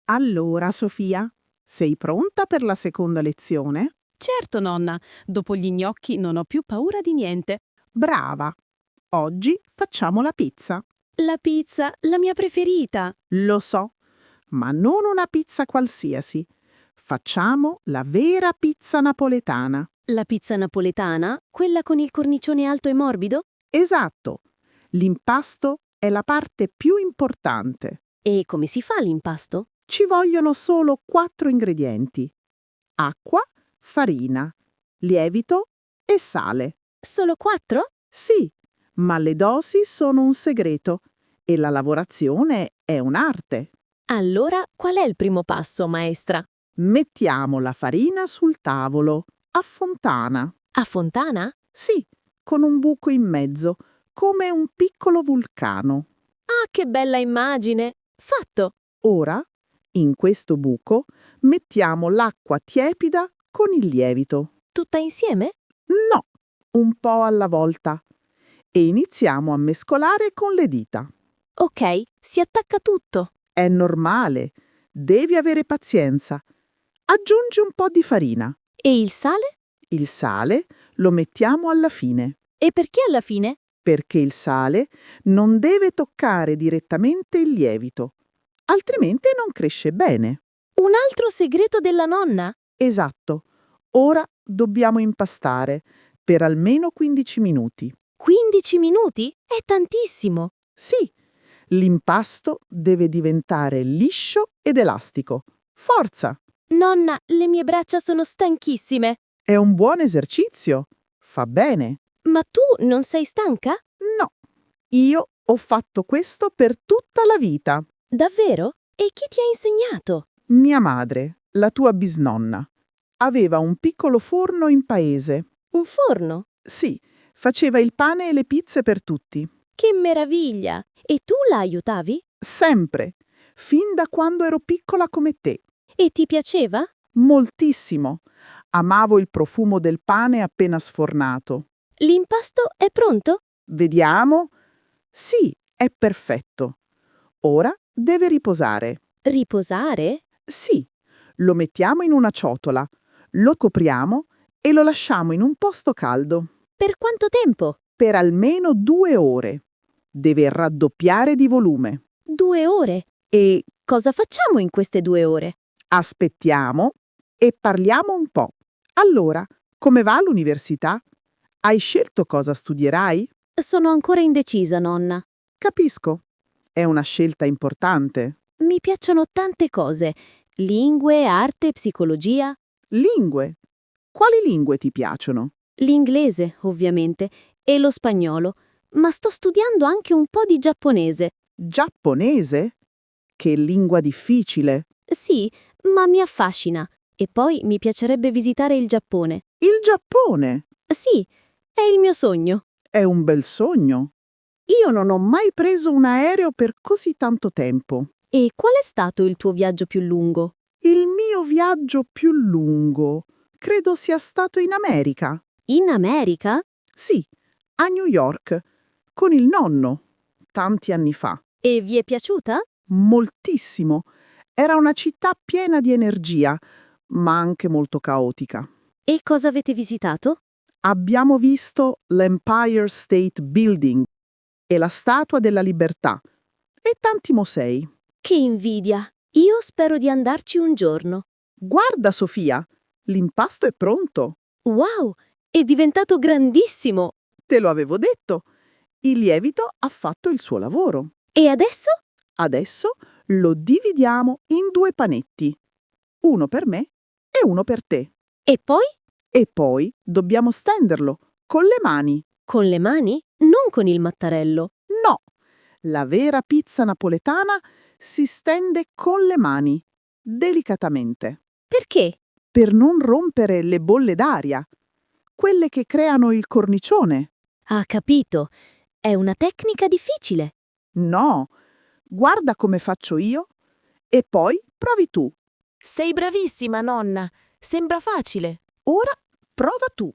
Allora, Sofia, sei pronta per la seconda lezione? Certo, nonna, dopo gli gnocchi non ho più paura di niente. Brava! Oggi facciamo la pizza. La pizza, la mia preferita. Lo so, ma non una pizza qualsiasi. Facciamo la vera pizza napoletana. La pizza napoletana, quella con il cornicione alto e morbido? Esatto! L'impasto è la parte più importante. E come si fa l'impasto? Ci vogliono solo 4 ingredienti: acqua, farina, lievito e sale. Solo 4? Sì, ma le dosi sono un segreto e la lavorazione è un'arte. Allora, qual è il primo passo, maestra? Mettiamo la farina sul tavolo, a fontana. A fontana? Sì, con un buco in mezzo, come un piccolo vulcano. Ah, che bella immagine! Fatto! Ora, in questo buco, mettiamo l'acqua tiepida con il lievito. Tutta insieme? No, un po' alla volta. E iniziamo a mescolare con le dita. Ok, si attacca tutto. È normale, devi avere pazienza. Aggiungi un po' di farina. E il sale? Il sale lo mettiamo alla fine, E perché alla fine? perché il sale non deve toccare direttamente il lievito, altrimenti non cresce bene. Un altro segreto della nonna? Esatto. Ora dobbiamo impastare per almeno 15 minuti. 15 minuti? È tantissimo! Sì, l'impasto deve diventare liscio ed elastico. Forza! Nonna, le mie braccia sono stanchissime. È un buon esercizio. Fa bene. Ma tu non sei stanca? No, io ho fatto questo per tutta la vita. Davvero? E chi ti ha insegnato? Mia madre, la tua bisnonna, aveva un piccolo forno in paese. Un forno? Sì, faceva il pane e le pizze per tutti. Che meraviglia! E tu la aiutavi? Sempre, fin da quando ero piccola come te. E ti piaceva? Moltissimo. Amavo il profumo del pane appena sfornato. L'impasto è pronto? Vediamo? Sì, è perfetto. Ora deve riposare. Riposare? Sì, lo mettiamo in una ciotola, lo copriamo e lo lasciamo in un posto caldo Per quanto tempo? per almeno 2 ore. Deve raddoppiare di volume. 2 ore. E cosa facciamo in queste 2 ore? Aspettiamo e parliamo un po'. Allora, come va l'università? Hai scelto cosa studierai? Sono ancora indecisa, nonna. Capisco. È una scelta importante. Mi piacciono tante cose. Lingue, arte, psicologia. Lingue. Quali lingue ti piacciono? L'inglese, ovviamente, e lo spagnolo. Ma sto studiando anche un po' di giapponese. Giapponese? Che lingua difficile. Sì, ma mi affascina. E poi mi piacerebbe visitare il Giappone. Il Giappone Sì, è il mio sogno. è un bel sogno. Io non ho mai preso un aereo per così tanto tempo. E qual è stato il tuo viaggio più lungo? Il mio viaggio più lungo credo sia stato in America. In America? Sì, a New York, con il nonno, tanti anni fa. E vi è piaciuta? Moltissimo. Era una città piena di energia, ma anche molto caotica. E cosa avete visitato? Abbiamo visto l'Empire State Building e la Statua della Libertà e tanti musei. Che invidia! Io spero di andarci un giorno. Guarda, Sofia, l'impasto è pronto. Wow! È diventato grandissimo! Te lo avevo detto. Il lievito ha fatto il suo lavoro. E adesso? Adesso lo dividiamo in 2 panetti. Uno per me e uno per te. E poi? E poi dobbiamo stenderlo con le mani. Con le mani? Non con il mattarello. No, la vera pizza napoletana si stende con le mani, delicatamente, Perché? per non rompere le bolle d'aria, quelle che creano il cornicione. Ah, capito. È una tecnica difficile. No, guarda come faccio io e poi provi tu. Sei bravissima, nonna. Sembra facile. Ora prova tu.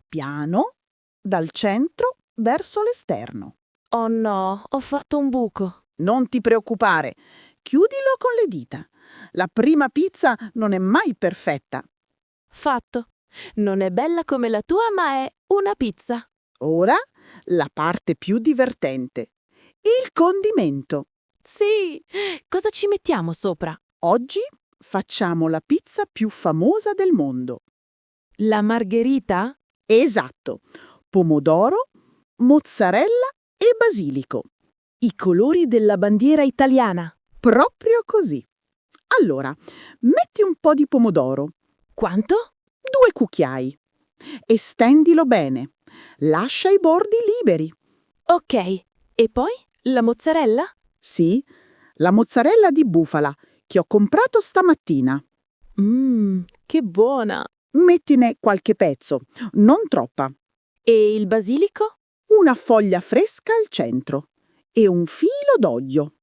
Piano, dal centro verso l'esterno. Oh no, ho fatto un buco. Non ti preoccupare, chiudilo con le dita. La prima pizza non è mai perfetta. Fatto. Non è bella come la tua, ma è una pizza. Ora, la parte più divertente. Il condimento. Sì! Cosa ci mettiamo sopra? Oggi facciamo la pizza più famosa del mondo. La margherita? Esatto. Pomodoro, mozzarella e basilico. I colori della bandiera italiana. Proprio così. Allora, metti un po' di pomodoro, Quanto? 2 cucchiai, e stendilo bene. Lascia i bordi liberi. Ok. E poi? La mozzarella? Sì, la mozzarella di bufala che ho comprato stamattina. Che buona! Mettine qualche pezzo, non troppa. E il basilico? Una foglia fresca al centro e un filo d'olio.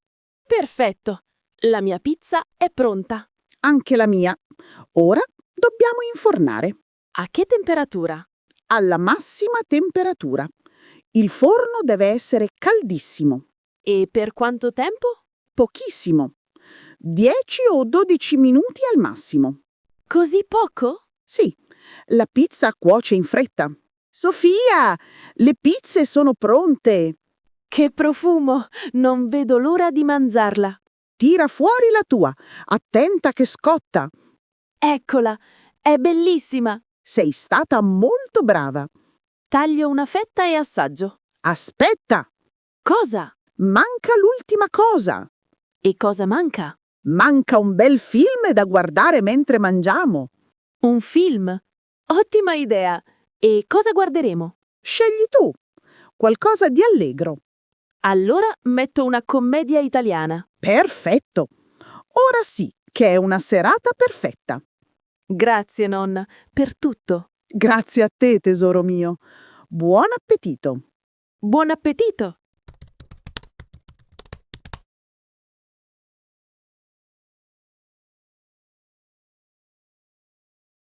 Perfetto! La mia pizza è pronta. Anche la mia. Ora dobbiamo infornare A che temperatura? alla massima temperatura. Il forno deve essere caldissimo. E per quanto tempo? Pochissimo. 10 o 12 minuti al massimo. Così poco? Sì, la pizza cuoce in fretta. Sofia, le pizze sono pronte. Che profumo! Non vedo l'ora di mangiarla. Tira fuori la tua. Attenta che scotta. Eccola! È bellissima! Sei stata molto brava. Taglio una fetta e assaggio. Aspetta, Cosa? manca l'ultima cosa. E cosa manca? Manca un bel film da guardare mentre mangiamo. Un film? Ottima idea! E cosa guarderemo? Scegli tu. Qualcosa di allegro. Allora metto una commedia italiana. Perfetto. Ora sì che è una serata perfetta. Grazie, nonna, per tutto. Grazie a te, tesoro mio. Buon appetito. Buon appetito!